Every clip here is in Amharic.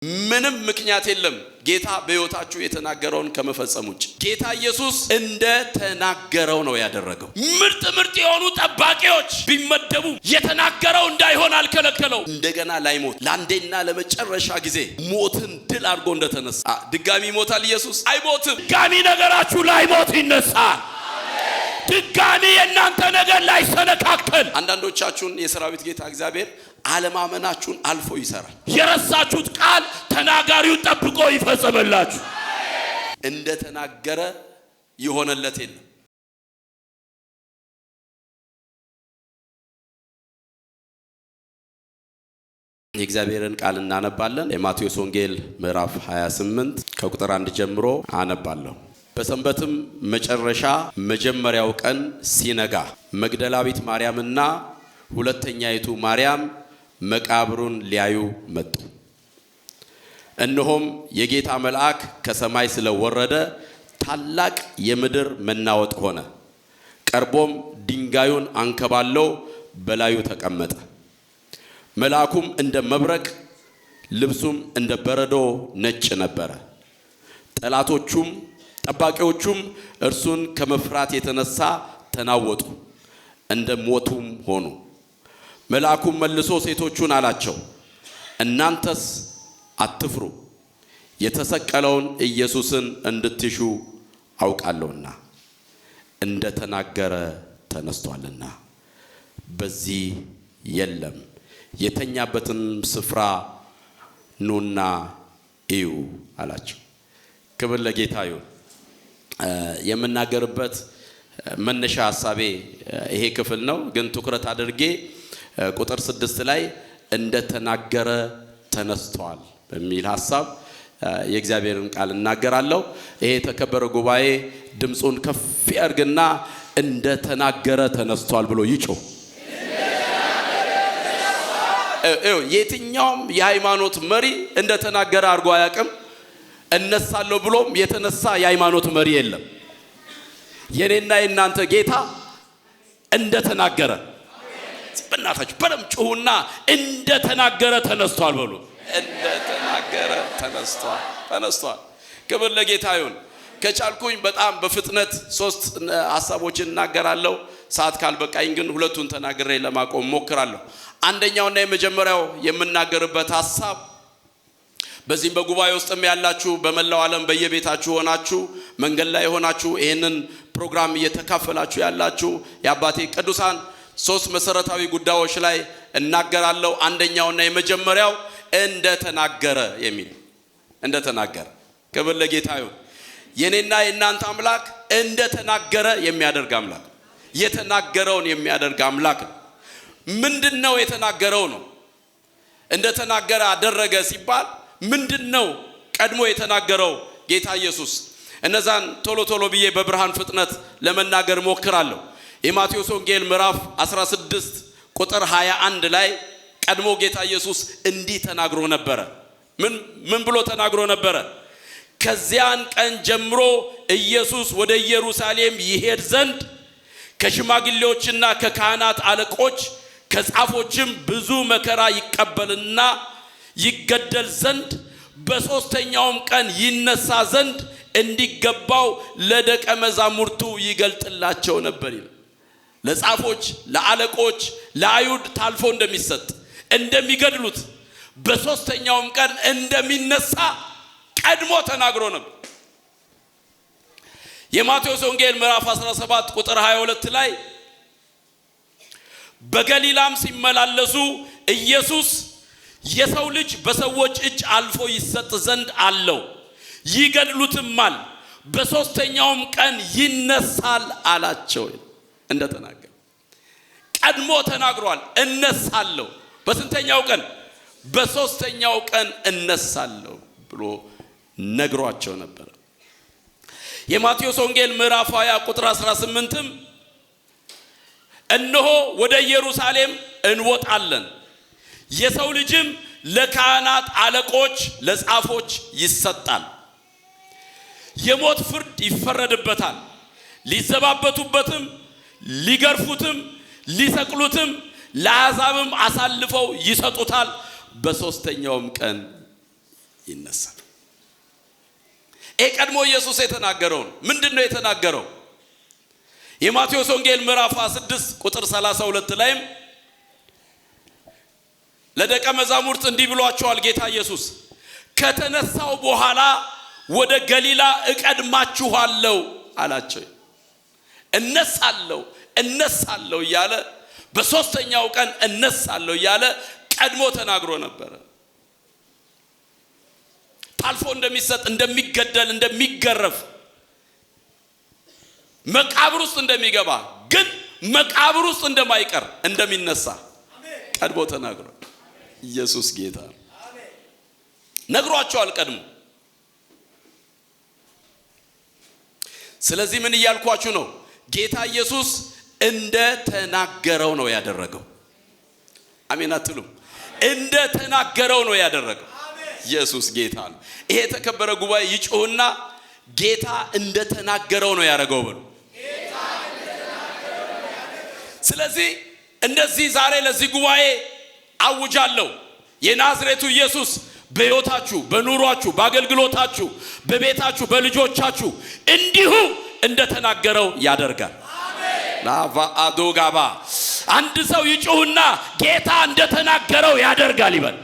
ምንም ምክንያት የለም ጌታ በሕይወታችሁ የተናገረውን ከመፈጸም ውጭ። ጌታ ኢየሱስ እንደ ተናገረው ነው ያደረገው። ምርጥ የሆኑ ጠባቂዎች ቢመደቡ የተናገረው እንዳይሆን አልከለከለው። እንደገና ላይሞት ለአንዴና ለመጨረሻ ጊዜ ሞትን ድል አድርጎ እንደተነሳ ድጋሚ ይሞታል ኢየሱስ? አይሞትም። ድጋሚ ነገራችሁ ላይሞት ይነሳል። ድጋሚ የእናንተ ነገር ላይ ሰነካከል። አንዳንዶቻችሁን የሰራዊት ጌታ እግዚአብሔር አለማመናችሁን አልፎ ይሰራል። የረሳችሁት ቃል ተናጋሪውን ጠብቆ ይፈጸመላችሁ። እንደ ተናገረ የሆነለት የለም። የእግዚአብሔርን ቃል እናነባለን። የማቴዎስ ወንጌል ምዕራፍ 28 ከቁጥር 1 ጀምሮ አነባለሁ። በሰንበትም መጨረሻ መጀመሪያው ቀን ሲነጋ መግደላዊት ማርያምና ሁለተኛይቱ ማርያም መቃብሩን ሊያዩ መጡ። እነሆም የጌታ መልአክ ከሰማይ ስለወረደ ታላቅ የምድር መናወጥ ሆነ። ቀርቦም ድንጋዩን አንከባለው በላዩ ተቀመጠ። መልአኩም እንደ መብረቅ ልብሱም እንደ በረዶ ነጭ ነበረ። ጠባቂዎቹም እርሱን ከመፍራት የተነሳ ተናወጡ፣ እንደ ሞቱም ሆኑ። መልአኩም መልሶ ሴቶቹን አላቸው፣ እናንተስ አትፍሩ፣ የተሰቀለውን ኢየሱስን እንድትሹ አውቃለሁና እንደ ተናገረ ተነስቷልና በዚህ የለም። የተኛበትን ስፍራ ኑና እዩ አላቸው። ክብር ለጌታ ይሁን። የምናገርበት መነሻ ሐሳቤ ይሄ ክፍል ነው፣ ግን ትኩረት አድርጌ ቁጥር 6 ላይ እንደ ተናገረ ተነስቷል በሚል ሐሳብ የእግዚአብሔርን ቃል እናገራለሁ። ይሄ የተከበረ ጉባኤ ድምጹን ከፍ ያርግና እንደ ተናገረ ተነስቷል ብሎ ይጮህ። የትኛውም የሃይማኖት መሪ እንደ ተናገረ አድርጎ አያውቅም። እነሳለሁ ብሎም የተነሳ የሃይማኖት መሪ የለም። የኔና የናንተ ጌታ እንደ ተናገረ በእናታችሁ በደም ጩሁና እንደ ተናገረ ተነስቷል በሉ። እንደ ተናገረ ተነስቷል። ክብር ለጌታ ይሁን። ከቻልኩኝ በጣም በፍጥነት 3 ሐሳቦችን እናገራለሁ። ሰዓት ካልበቃኝ ግን ሁለቱን ተናግሬ ለማቆም ሞክራለሁ። አንደኛውና የመጀመሪያው የምናገርበት ሐሳብ በዚህም በጉባኤ ውስጥም ያላችሁ በመላው ዓለም በየቤታችሁ ሆናችሁ መንገድ ላይ ሆናችሁ ይሄንን ፕሮግራም እየተካፈላችሁ ያላችሁ የአባቴ ቅዱሳን 3 መሰረታዊ ጉዳዮች ላይ እናገራለሁ። አንደኛውና የመጀመሪያው እንደ ተናገረ የሚል እንደ ተናገረ። ክብር ለጌታ ይሁን። የኔና የናንተ አምላክ እንደ ተናገረ የሚያደርግ አምላክ፣ የተናገረውን የሚያደርግ አምላክ ነው። ምንድነው የተናገረው ነው? እንደ ተናገረ አደረገ ሲባል ምንድነው ቀድሞ የተናገረው ጌታ ኢየሱስ? እነዛን ቶሎ ብዬ በብርሃን ፍጥነት ለመናገር ሞክራለሁ። የማቴዎስ ወንጌል ምዕራፍ 16 ቁጥር 21 ላይ ቀድሞ ጌታ ኢየሱስ እንዲህ ተናግሮ ነበረ። ምን ብሎ ተናግሮ ነበረ? ከዚያን ቀን ጀምሮ ኢየሱስ ወደ ኢየሩሳሌም ይሄድ ዘንድ ከሽማግሌዎችና ከካህናት አለቆች ከጻፎችም ብዙ መከራ ይቀበልና ይገደል ዘንድ በሶስተኛውም ቀን ይነሳ ዘንድ እንዲገባው ለደቀ መዛሙርቱ ይገልጥላቸው ነበር ይላል። ለጻፎች፣ ለአለቆች፣ ለአይሁድ ታልፎ እንደሚሰጥ እንደሚገድሉት በሶስተኛውም ቀን እንደሚነሳ ቀድሞ ተናግሮ ነበር። የማቴዎስ ወንጌል ምዕራፍ 17 ቁጥር 22 ላይ በገሊላም ሲመላለሱ ኢየሱስ የሰው ልጅ በሰዎች እጅ አልፎ ይሰጥ ዘንድ አለው፣ ይገድሉትማል፣ በሶስተኛውም ቀን ይነሳል አላቸው። እንደተናገረ ቀድሞ ተናግሯል። እነሳለሁ፣ በስንተኛው ቀን? በሶስተኛው ቀን እነሳለሁ ብሎ ነግሯቸው ነበር። የማቴዎስ ወንጌል ምዕራፍ 20 ቁጥር 18ም እነሆ ወደ ኢየሩሳሌም እንወጣለን፣ የሰው ልጅም ለካህናት አለቆች ለጻፎች ይሰጣል፣ የሞት ፍርድ ይፈረድበታል፣ ሊዘባበቱበትም ሊገርፉትም ይነሳል። ቀድሞ ኢየሱስ የተናገረው ምንድነው የተናገረው? የማቴዎስ ወንጌል ምዕራፍ 6 ቁጥር 32 ላይም ለደቀ መዛሙርት እንዲህ ብሏቸዋል ጌታ ኢየሱስ ከተነሳው በኋላ ወደ ገሊላ እቀድማችኋለሁ አላቸው። እነሳለሁ እያለ በሶስተኛው ቀን እነሳለሁ እያለ ቀድሞ ተናግሮ ነበር። ታልፎ እንደሚሰጥ፣ እንደሚገደል፣ እንደሚገረፍ፣ መቃብር ውስጥ እንደሚገባ ግን መቃብር ውስጥ እንደማይቀር እንደሚነሳ ቀድሞ ተናግሮ ኢየሱስ ጌታ ነግሯቸዋል ቀድሞ። ስለዚህ ምን እያልኳችሁ ነው? ጌታ ኢየሱስ እንደ ተናገረው ነው ያደረገው። አሜን አትሉም? እንደ ተናገረው ነው ያደረገው። ኢየሱስ ጌታ ነው። ይሄ የተከበረ ጉባኤ ይጮህና ጌታ እንደ ተናገረው ነው ያደረገው ብሎ። ስለዚህ እንደዚህ ዛሬ ለዚህ ጉባኤ አውጃለሁ። የናዝሬቱ ኢየሱስ በሕይወታችሁ፣ በኑሯችሁ፣ በአገልግሎታችሁ፣ በቤታችሁ፣ በልጆቻችሁ እንዲሁ እንደ ተናገረው ያደርጋል። ላቫ አዶጋባ አንድ ሰው ይጮህና ጌታ እንደ ተናገረው ያደርጋል ይበል።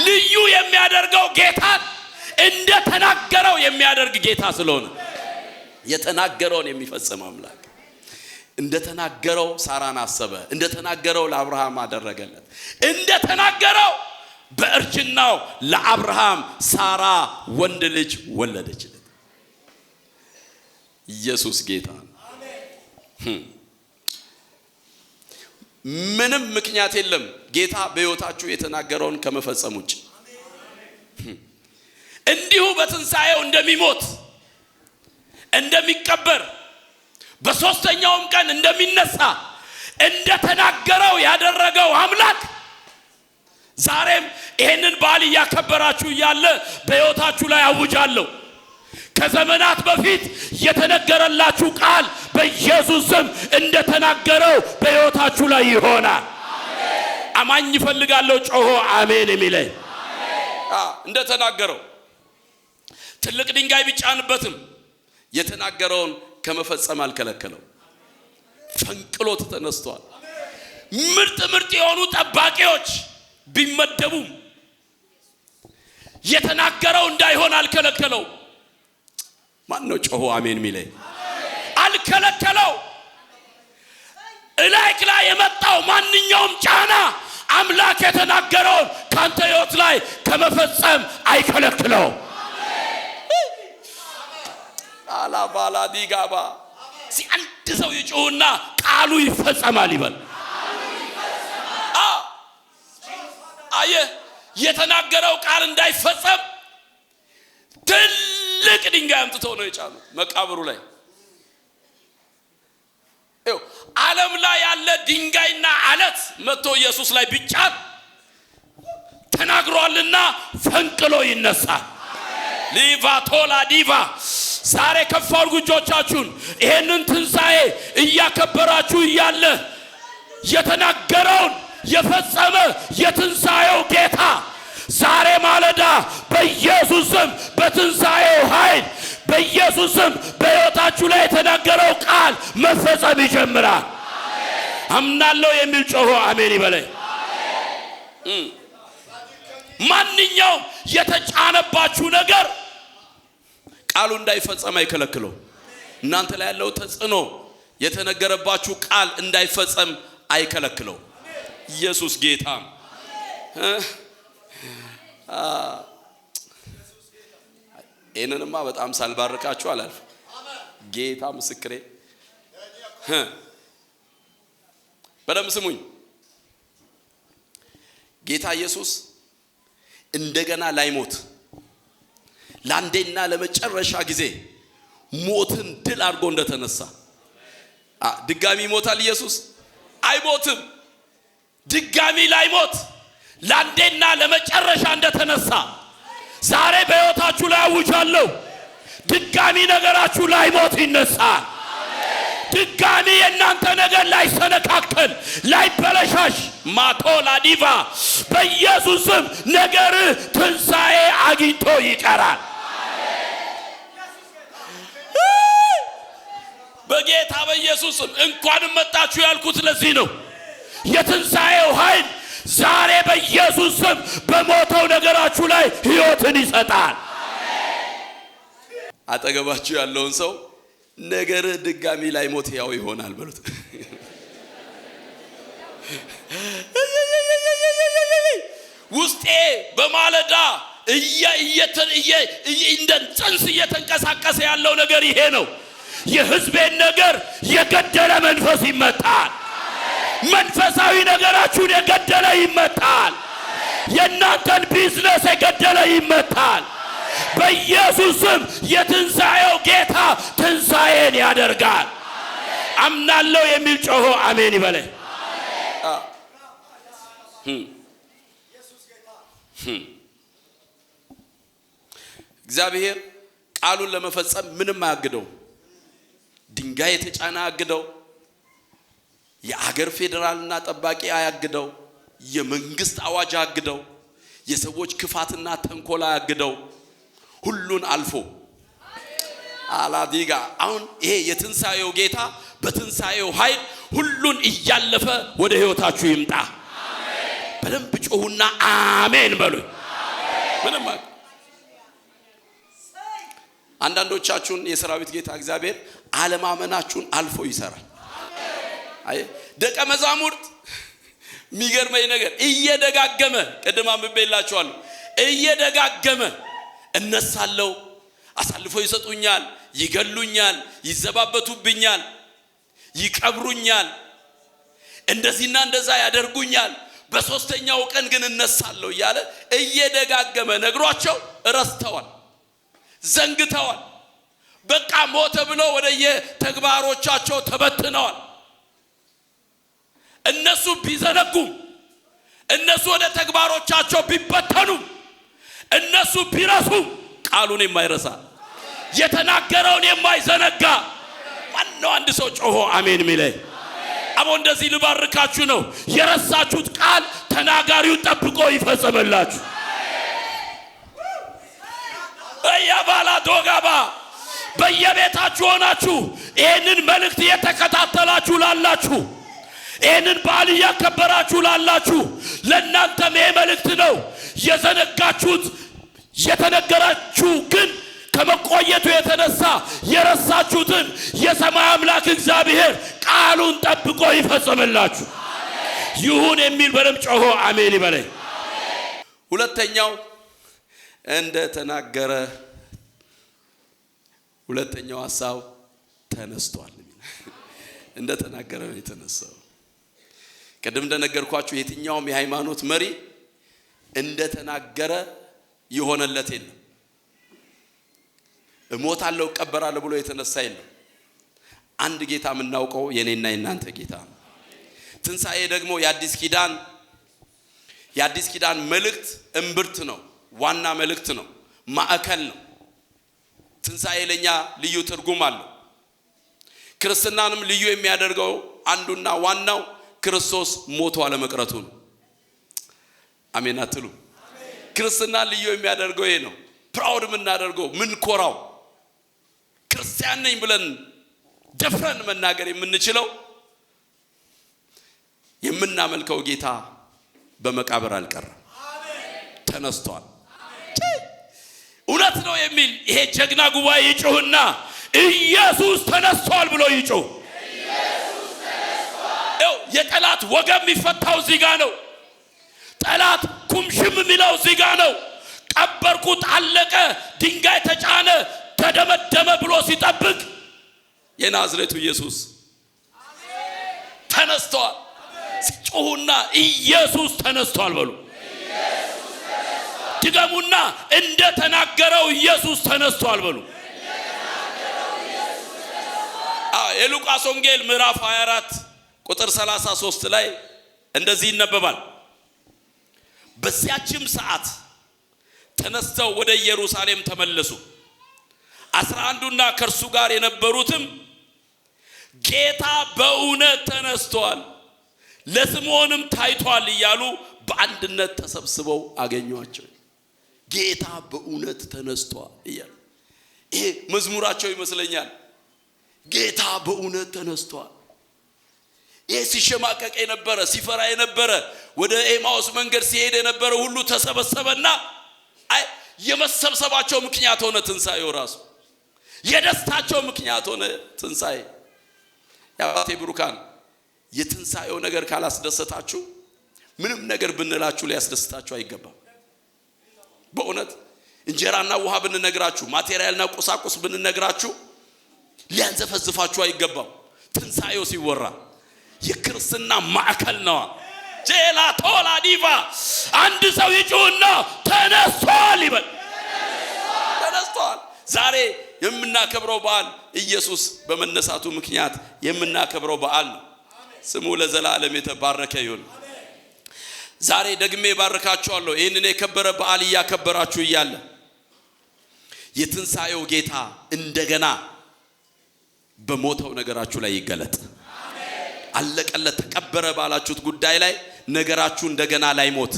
ልዩ የሚያደርገው ጌታን እንደ ተናገረው የሚያደርግ ጌታ ስለሆነ የተናገረውን የሚፈጽም አምላክ። እንደ ተናገረው ሳራን አሰበ፣ እንደ ተናገረው ለአብርሃም አደረገለት። እንደ ተናገረው በእርጅናው ለአብርሃም ሳራ ወንድ ልጅ ወለደችለት። ኢየሱስ ጌታ ነው። ምንም ምክንያት የለም ጌታ በሕይወታችሁ የተናገረውን ከመፈጸም ውጭ። እንዲሁ በትንሣኤው እንደሚሞት፣ እንደሚቀበር፣ በሶስተኛውም ቀን እንደሚነሳ እንደ ተናገረው ያደረገው አምላክ ዛሬም ይሄንን በዓል እያከበራችሁ እያለ በሕይወታችሁ ላይ አውጃለሁ። ከዘመናት በፊት የተነገረላችሁ ቃል በኢየሱስ ስም እንደ ተናገረው በሕይወታችሁ ላይ ይሆናል። አማኝ ይፈልጋለሁ ጮሆ አሜን የሚለኝ። እንደ ተናገረው ትልቅ ድንጋይ ቢጫንበትም የተናገረውን ከመፈጸም አልከለከለው። ፈንቅሎት ተነስቷል። ምርጥ የሆኑ ጠባቂዎች ቢመደቡም የተናገረው እንዳይሆን አልከለከለው። ማን ነው ጮሆ አሜን የሚለኝ? አልከለከለው። እላይክ ላይ የመጣው ማንኛውም ጫና አምላክ የተናገረውን ካንተ ሕይወት ላይ ከመፈጸም አይከለክለው። አላባላ ዲጋባ አንድ ሰው ይጮህና ቃሉ ይፈጸማል ይበል። አየ የተናገረው ቃል እንዳይፈጸም ትልቅ ድንጋይ አምጥተው ነው የጫኑት መቃብሩ ላይ። ዓለም ላይ ያለ ድንጋይና አለት መጥቶ ኢየሱስ ላይ ቢጫን ተናግሯልና ፈንቅሎ ይነሳል። ሊቫቶላ ዲቫ ዛሬ ከፍ አድርጉ እጆቻችሁን። ይሄንን ትንሣኤ እያከበራችሁ እያለ የተናገረውን የፈጸመ የትንሣኤው ጌታ ዛሬ ማለዳ በኢየሱስ ስም በትንሣኤው ኃይል በኢየሱስ ስም በሕይወታችሁ ላይ የተናገረው ቃል መፈጸም ይጀምራል። አምናለሁ የሚል ጮሆ አሜን ይበለኝ። ማንኛውም የተጫነባችሁ ነገር ቃሉ እንዳይፈጸም አይከለክለው። እናንተ ላይ ያለው ተጽዕኖ የተነገረባችሁ ቃል እንዳይፈጸም አይከለክለው። ኢየሱስ ጌታ። እኔንማ በጣም ሳልባርካችሁ አላልፍ። ጌታ ምስክሬ። በደም ስሙኝ። ጌታ ኢየሱስ እንደገና ላይሞት ለአንዴና ለመጨረሻ ጊዜ ሞትን ድል አድርጎ እንደተነሳ ድጋሚ ይሞታል ኢየሱስ? አይሞትም። ድጋሚ ላይሞት ለአንዴና ለመጨረሻ እንደተነሳ ዛሬ በሕይወታችሁ ላይ አውጃለሁ። ድጋሚ ነገራችሁ ላይሞት ይነሳል። ድጋሚ የእናንተ ነገር ላይ ሰነካከል ላይ በለሻሽ ማቶላ ዲቫ በኢየሱስም ነገር ትንሣኤ አግኝቶ ይቀራል። በጌታ በኢየሱስም እንኳንም መጣችሁ ያልኩት ለዚህ ነው። የትንሣኤው ኃይል ዛሬ በኢየሱስም በሞተው ነገራችሁ ላይ ሕይወትን ይሰጣል። አጠገባችሁ ያለውን ሰው ነገር ድጋሚ ላይ ሞት ያው ይሆናል በሉት። ውስጤ በማለዳ እንደ ጽንስ እየተንቀሳቀሰ ያለው ነገር ይሄ ነው። የሕዝቤን ነገር የገደለ መንፈስ ይመታል። መንፈሳዊ ነገራችሁን የገደለ ይመታል። የእናንተን ቢዝነስ የገደለ ይመታል። በኢየሱስም የትንሣኤው ጌታ ትንሣኤን ያደርጋል። አምናለሁ የሚል ጮሆ አሜን ይበለ። እግዚአብሔር ቃሉን ለመፈጸም ምንም አያግደው። ድንጋይ የተጫነ አያግደው። የአገር ፌደራልና ጠባቂ አያግደው። የመንግስት አዋጅ አያግደው። የሰዎች ክፋትና ተንኮል አያግደው። ሁሉን አልፎ አላዲጋ አሁን ይሄ የትንሣኤው ጌታ በትንሣኤው ኃይል ሁሉን እያለፈ ወደ ህይወታችሁ ይምጣ። በደንብ ጮሁና አሜን በሉ። ምንም አንዳንዶቻችሁን የሰራዊት ጌታ እግዚአብሔር አለማመናችሁን አልፎ ይሰራል። አይ ደቀ መዛሙርት የሚገርመኝ ነገር እየደጋገመ ቀደም አንብቤላችኋለሁ። እየደጋገመ እነሳለሁ፣ አሳልፎ ይሰጡኛል፣ ይገሉኛል፣ ይዘባበቱብኛል፣ ይቀብሩኛል፣ እንደዚህና እንደዛ ያደርጉኛል፣ በሶስተኛው ቀን ግን እነሳለሁ እያለ እየደጋገመ ነግሯቸው ረስተዋል፣ ዘንግተዋል። በቃ ሞተ ብለው ወደየ ተግባሮቻቸው ተበትነዋል። እነሱ ቢዘነጉም እነሱ ወደ ተግባሮቻቸው ቢበተኑም እነሱ ቢረሱ ቃሉን የማይረሳ የተናገረውን የማይዘነጋ ማነው? አንድ ሰው ጮሆ አሜን ሚለኝ። አቦ እንደዚህ ልባርካችሁ ነው። የረሳችሁት ቃል ተናጋሪውን ጠብቆ ይፈጸመላችሁ። አያባላ ዶጋባ በየቤታችሁ ሆናችሁ ይሄንን መልእክት እየተከታተላችሁ ላላችሁ፣ ይሄንን በዓል እያከበራችሁ ላላችሁ ለእናንተም ይሄ መልእክት ነው። የዘነጋችሁት የተነገራችሁ ግን ከመቆየቱ የተነሳ የረሳችሁትን የሰማይ አምላክ እግዚአብሔር ቃሉን ጠብቆ ይፈጸመላችሁ። ይሁን የሚል በደም ጮሆ አሜን ይበለኝ። ሁለተኛው እንደ ተናገረ ሁለተኛው ሐሳብ ተነስቷል። እንደ ተናገረ ነው የተነሳው። ቀደም እንደነገርኳችሁ የትኛውም የሃይማኖት መሪ እንደ ተናገረ ይሆነለት የለም። እሞታለሁ እቀበራለሁ ብሎ የተነሳ የለም። አንድ ጌታ የምናውቀው የኔና የናንተ ጌታ ነው። ትንሣኤ ደግሞ የአዲስ ኪዳን መልእክት እምብርት ነው፣ ዋና መልእክት ነው፣ ማዕከል ነው። ትንሣኤ ለኛ ልዩ ትርጉም አለው። ክርስትናንም ልዩ የሚያደርገው አንዱና ዋናው ክርስቶስ ሞቶ አለመቅረቱ ነው። አሜን አትሉ? ክርስትና ልዩ የሚያደርገው ይሄ ነው። ፕራውድ የምናደርገው ምን ኮራው ክርስቲያን ነኝ ብለን ደፍረን መናገር የምንችለው የምናመልከው ጌታ በመቃብር አልቀረም፣ ተነስቷል። እውነት ነው የሚል ይሄ ጀግና ጉባኤ ይጮህና ኢየሱስ ተነስቷል ብሎ ይጮህ። የጠላት ወገብ የሚፈታው እዚህ ጋር ነው። ጠላት ኩምሽም የሚለው እዚህ ጋር ነው። ቀበርኩት፣ አለቀ፣ ድንጋይ ተጫነ፣ ተደመደመ ብሎ ሲጠብቅ የናዝሬቱ ኢየሱስ ተነስቷል። ሲጮሁና ኢየሱስ ተነስቷል በሉ። ድገሙና እንደ ተናገረው ኢየሱስ ተነስቷል በሉ። የሉቃስ ወንጌል ምዕራፍ 24 ቁጥር 33 ላይ እንደዚህ ይነበባል። በዚያችም ሰዓት ተነስተው ወደ ኢየሩሳሌም ተመለሱ። 11ዱና ከእርሱ ጋር የነበሩትም ጌታ በእውነት ተነስቷል፣ ለስምዖንም ታይቷል እያሉ በአንድነት ተሰብስበው አገኟቸው። ጌታ በእውነት ተነስቷል እያሉ ይሄ መዝሙራቸው ይመስለኛል። ጌታ በእውነት ተነስቷል። ይሄ ሲሸማቀቅ የነበረ ሲፈራ የነበረ ወደ ኤማውስ መንገድ ሲሄድ የነበረ ሁሉ ተሰበሰበና የመሰብሰባቸው ምክንያት ሆነ ትንሳኤው ራሱ። የደስታቸው ምክንያት ሆነ ትንሳኤ። ያባቴ ብሩካን የትንሳኤው ነገር ካላስደሰታችሁ ምንም ነገር ብንላችሁ ሊያስደስታችሁ አይገባም። በእውነት እንጀራና ውሃ ብንነግራችሁ ማቴሪያልና ቁሳቁስ ብንነግራችሁ ሊያንዘፈዝፋችሁ አይገባም። ትንሳኤው ሲወራ የክርስትና ማዕከል ነው። ጄላ ቶላ ዲቫ አንድ ሰው ይጩህና ተነስቷል ይበል። ተነስቷል። ዛሬ የምናከብረው በዓል ኢየሱስ በመነሳቱ ምክንያት የምናከብረው በዓል ነው። ስሙ ለዘላለም የተባረከ ይሁን። ዛሬ ደግሜ ባርካችኋለሁ። ይህንን የከበረ በዓል እያከበራችሁ እያለ የትንሳኤው ጌታ እንደገና በሞተው ነገራችሁ ላይ ይገለጥ። አለቀለት ተቀበረ ባላችሁት ጉዳይ ላይ ነገራችሁ እንደገና ላይ ሞት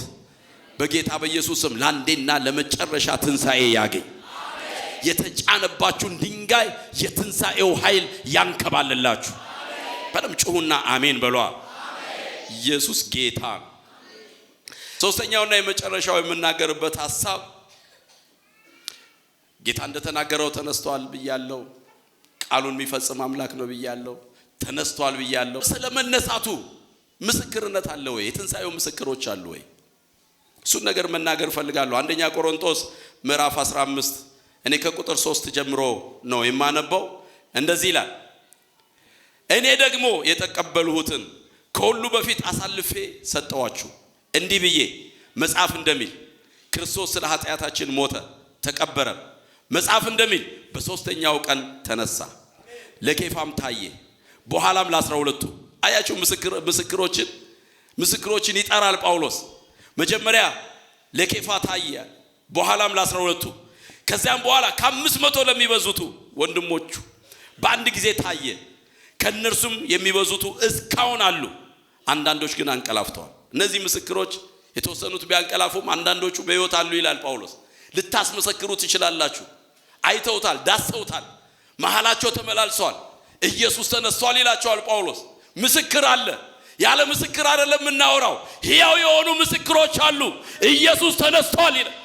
በጌታ በኢየሱስም ለአንዴና ለመጨረሻ ትንሳኤ ያገኝ። የተጫነባችሁን ድንጋይ የትንሳኤው ኃይል ያንከባልላችሁ። በደም ጩሁና አሜን በሏ። ኢየሱስ ጌታ። ሶስተኛውና የመጨረሻው የምናገርበት ሐሳብ ጌታ እንደተናገረው ተነስቷል ብያለሁ። ቃሉን የሚፈጽም አምላክ ነው ብያለሁ። ተነስቷል ብያለሁ። ስለመነሳቱ ምስክርነት አለ ወይ? የትንሳኤው ምስክሮች አሉ ወይ? እሱን ነገር መናገር ፈልጋለሁ። አንደኛ ቆሮንቶስ ምዕራፍ 15 እኔ ከቁጥር 3 ጀምሮ ነው የማነበው። እንደዚህ ይላል፣ እኔ ደግሞ የተቀበልሁትን ከሁሉ በፊት አሳልፌ ሰጠዋችሁ፣ እንዲህ ብዬ መጽሐፍ እንደሚል ክርስቶስ ስለ ኃጢአታችን ሞተ ተቀበረ፣ መጽሐፍ እንደሚል በሶስተኛው ቀን ተነሳ፣ ለኬፋም ታየ፣ በኋላም ለ12ቱ። አያችሁ ምስክሮችን ይጠራል ጳውሎስ። መጀመሪያ ለኬፋ ታየ፣ በኋላም ለ12ቱ፣ ከዚያም በኋላ ከ500 ለሚበዙቱ ወንድሞቹ በአንድ ጊዜ ታየ። ከነርሱም የሚበዙቱ እስካሁን አሉ፣ አንዳንዶች ግን አንቀላፍተዋል። እነዚህ ምስክሮች የተወሰኑት ቢያንቀላፉም አንዳንዶቹ በሕይወት አሉ ይላል ጳውሎስ። ልታስመሰክሩ ትችላላችሁ። አይተውታል፣ ዳሰውታል፣ መሃላቸው ተመላልሰዋል። ኢየሱስ ተነስቷል ይላቸዋል ጳውሎስ። ምስክር አለ። ያለ ምስክር አይደለም እናወራው። ሕያው የሆኑ ምስክሮች አሉ። ኢየሱስ ተነስቷል ይላል።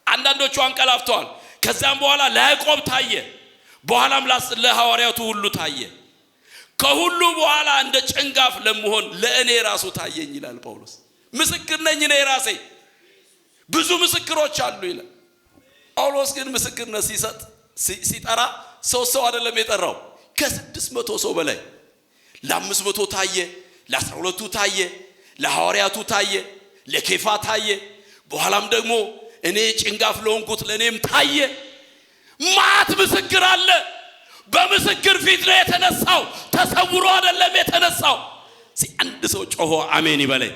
አንዳንዶቹ አንቀላፍተዋል። ከዛም በኋላ ለያዕቆብ ታየ፣ በኋላም ለሐዋርያቱ ሁሉ ታየ። ከሁሉ በኋላ እንደ ጭንጋፍ ለመሆን ለእኔ ራሱ ታየኝ ይላል ጳውሎስ። ምስክር ነኝ እኔ ራሴ። ብዙ ምስክሮች አሉ ይላል ጳውሎስ። ግን ምስክርነት ሲጠራ ሰው አይደለም የጠራው። ከ600 ሰው በላይ ለ500 ታየ፣ ለ12ቱ ታየ፣ ለሐዋርያቱ ታየ፣ ለኬፋ ታየ። በኋላም ደግሞ እኔ ጭንጋፍ ለሆንኩት ለኔም ታየ። ማት ምስክር አለ። በምስክር ፊት ነው የተነሳው። ተሰውሮ አይደለም የተነሳው። አንድ ሰው ጮሆ አሜን ይበለኝ።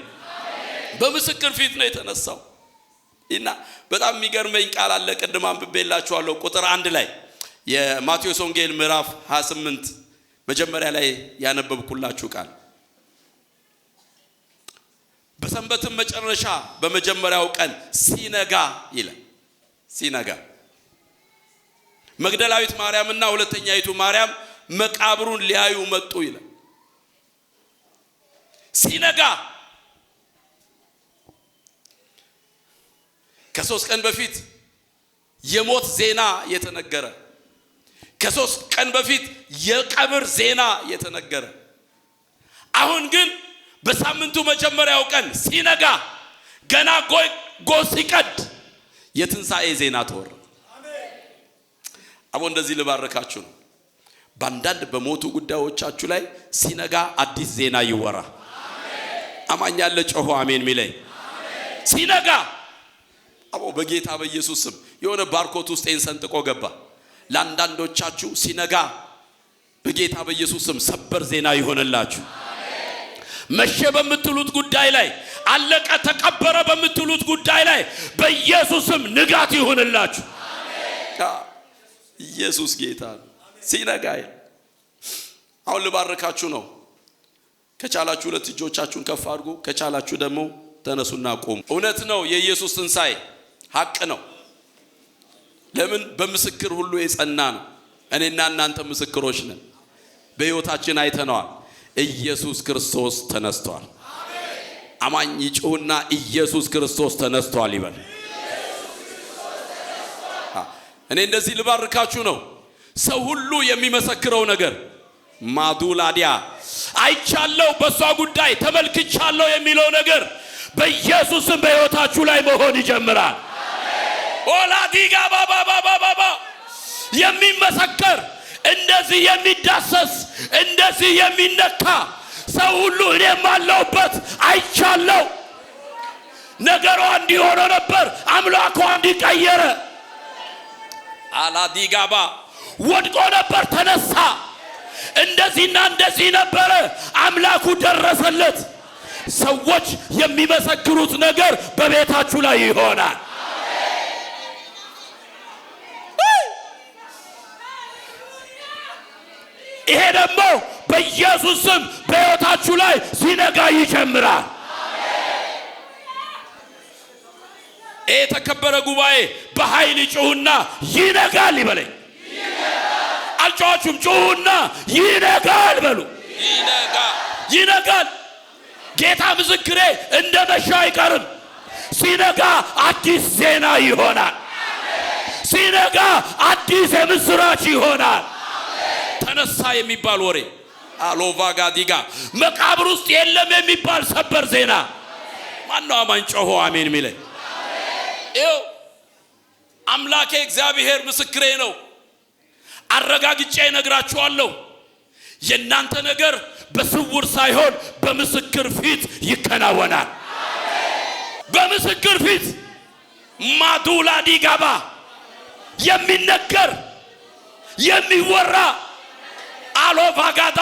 በምስክር ፊት ነው የተነሳው። እና በጣም የሚገርመኝ ቃል አለ። ቀድም አንብቤላችኋለሁ። ቁጥር 1 ላይ የማቴዎስ ወንጌል ምዕራፍ 28 መጀመሪያ ላይ ያነበብኩላችሁ ቃል በሰንበትም መጨረሻ በመጀመሪያው ቀን ሲነጋ ይላል። ሲነጋ መግደላዊት ማርያምና ሁለተኛይቱ ማርያም መቃብሩን ሊያዩ መጡ ይላል። ሲነጋ ከ3 ቀን በፊት የሞት ዜና የተነገረ፣ ከ3 ቀን በፊት የቀብር ዜና የተነገረ፣ አሁን ግን በሳምንቱ መጀመሪያው ቀን ሲነጋ ገና ጎህ ሲቀድ የትንሳኤ ዜና ተወራ። አቦ እንደዚህ ልባረካችሁ ነው። በአንዳንድ በሞቱ ጉዳዮቻችሁ ላይ ሲነጋ አዲስ ዜና ይወራ። አማኝ ያለ ጮሆ አሜን ሚለኝ። ሲነጋ አቦ በጌታ በኢየሱስ ስም የሆነ ባርኮት ውስጥ ሰንጥቆ ገባ። ለአንዳንዶቻችሁ ሲነጋ በጌታ በኢየሱስ ስም ሰበር ዜና ይሆንላችሁ። መሸ በምትሉት ጉዳይ ላይ፣ አለቀ ተቀበረ በምትሉት ጉዳይ ላይ በኢየሱስ ስም ንጋት ይሆንላችሁ። ኢየሱስ ጌታ ነው። ሲነጋ። አሁን ልባርካችሁ ነው። ከቻላችሁ ሁለት እጆቻችሁን ከፍ አድርጉ፣ ከቻላችሁ ደግሞ ተነሱና ቁሙ። እውነት ነው የኢየሱስ ትንሣኤ ሐቅ ነው። ለምን? በምስክር ሁሉ የጸና ነው። እኔና እናንተ ምስክሮች ነን። በሕይወታችን አይተነዋል። ኢየሱስ ክርስቶስ ተነስቷል። አማኝ ይጮህና ኢየሱስ ክርስቶስ ተነስቷል ይበል። እኔ እንደዚህ ልባርካችሁ ነው። ሰው ሁሉ የሚመሰክረው ነገር ማዱላዲያ አይቻለው፣ በሷ ጉዳይ ተመልክቻለሁ የሚለው ነገር በኢየሱስም በሕይወታችሁ ላይ መሆን ይጀምራል። ኦላዲጋ ባባባባባ የሚመሰከር እንደዚህ የሚዳሰስ እንደዚህ የሚነካ ሰው ሁሉ እኔም አለሁበት አይቻለው። ነገሯ እንዲሆነ ነበር፣ አምላኳ እንዲቀየረ። አላዲጋባ ወድቆ ነበር ተነሳ። እንደዚህና እንደዚህ ነበረ፣ አምላኩ ደረሰለት። ሰዎች የሚመሰክሩት ነገር በቤታችሁ ላይ ይሆናል። ይሄ ደግሞ በኢየሱስ ስም በሕይወታችሁ ላይ ሲነጋ ይጀምራል። ይሄ ተከበረ ጉባኤ በኃይል ጩሁና ይነጋል ይበለኝ። አልጮኻችሁም? ጩሁና ይነጋል በሉ። ይነጋል። ጌታ ምስክሬ እንደ መሻ አይቀርም። ሲነጋ አዲስ ዜና ይሆናል። ሲነጋ አዲስ የምስራች ይሆናል። ተነሳ የሚባል ወሬ አሎቫጋዲጋ መቃብር ውስጥ የለም የሚባል ሰበር ዜና። ማነው አማኝ ጮሆ አሜን ሚለኝ? ይኸው አምላኬ እግዚአብሔር ምስክሬ ነው። አረጋግጬ እነግራችኋለሁ። የእናንተ ነገር በስውር ሳይሆን በምስክር ፊት ይከናወናል። በምስክር ፊት ማዱላዲጋባ የሚነገር የሚወራ አሎቫጋዳ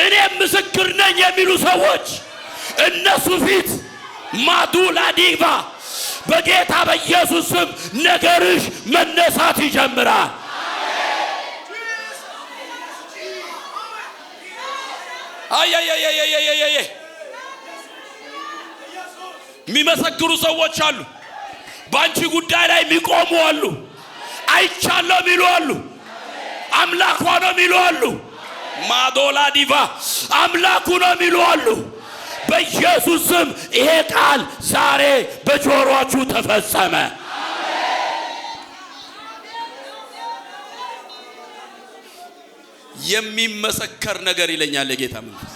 እኔ ምስክር ነኝ የሚሉ ሰዎች እነሱ ፊት ማዱላዲጋ በጌታ በኢየሱስ ስም ነገርሽ መነሳት ይጀምራል። አያያያያያያያ የሚመሰክሩ ሰዎች አሉ። ባንቺ ጉዳይ ላይ የሚቆሙ አሉ። አይቻለሁ የሚሉ አሉ። አምላኩ ነው የሚሉ አሉ። ማዶላ ዲቫ አምላኩ ነው የሚሉ አሉ። በኢየሱስ ስም ይሄ ቃል ዛሬ በጆሮአችሁ ተፈጸመ። የሚመሰከር ነገር ይለኛል የጌታ መንፈስ።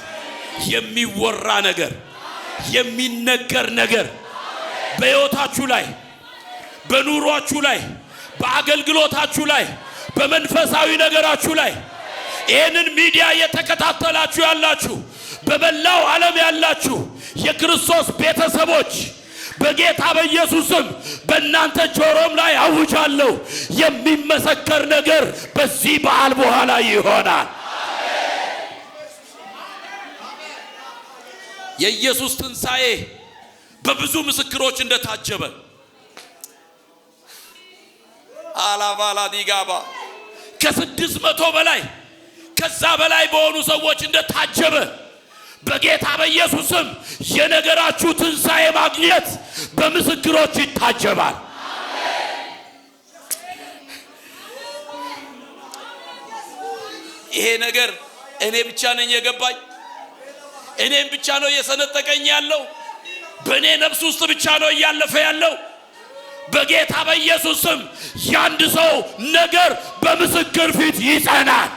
የሚወራ ነገር፣ የሚነገር ነገር በሕይወታችሁ ላይ፣ በኑሯችሁ ላይ፣ በአገልግሎታችሁ ላይ፣ በመንፈሳዊ ነገራችሁ ላይ ይህንን ሚዲያ እየተከታተላችሁ ያላችሁ በመላው ዓለም ያላችሁ የክርስቶስ ቤተሰቦች በጌታ በኢየሱስም በእናንተ ጆሮም ላይ አውጃለሁ። የሚመሰከር ነገር በዚህ በዓል በኋላ ይሆናል። የኢየሱስ ትንሣኤ በብዙ ምስክሮች እንደታጀበ አላባላዲጋባ ከ600 በላይ ከዛ በላይ በሆኑ ሰዎች እንደታጀበ በጌታ በኢየሱስም የነገራችሁ ትንሣኤ ማግኘት በምስክሮች ይታጀባል። ይሄ ነገር እኔ ብቻ ነኝ የገባኝ? እኔም ብቻ ነው የሰነጠቀኝ ያለው? በእኔ ነፍስ ውስጥ ብቻ ነው እያለፈ ያለው? በጌታ በኢየሱስም ያንድ ሰው ነገር በምስክር ፊት ይጸናል።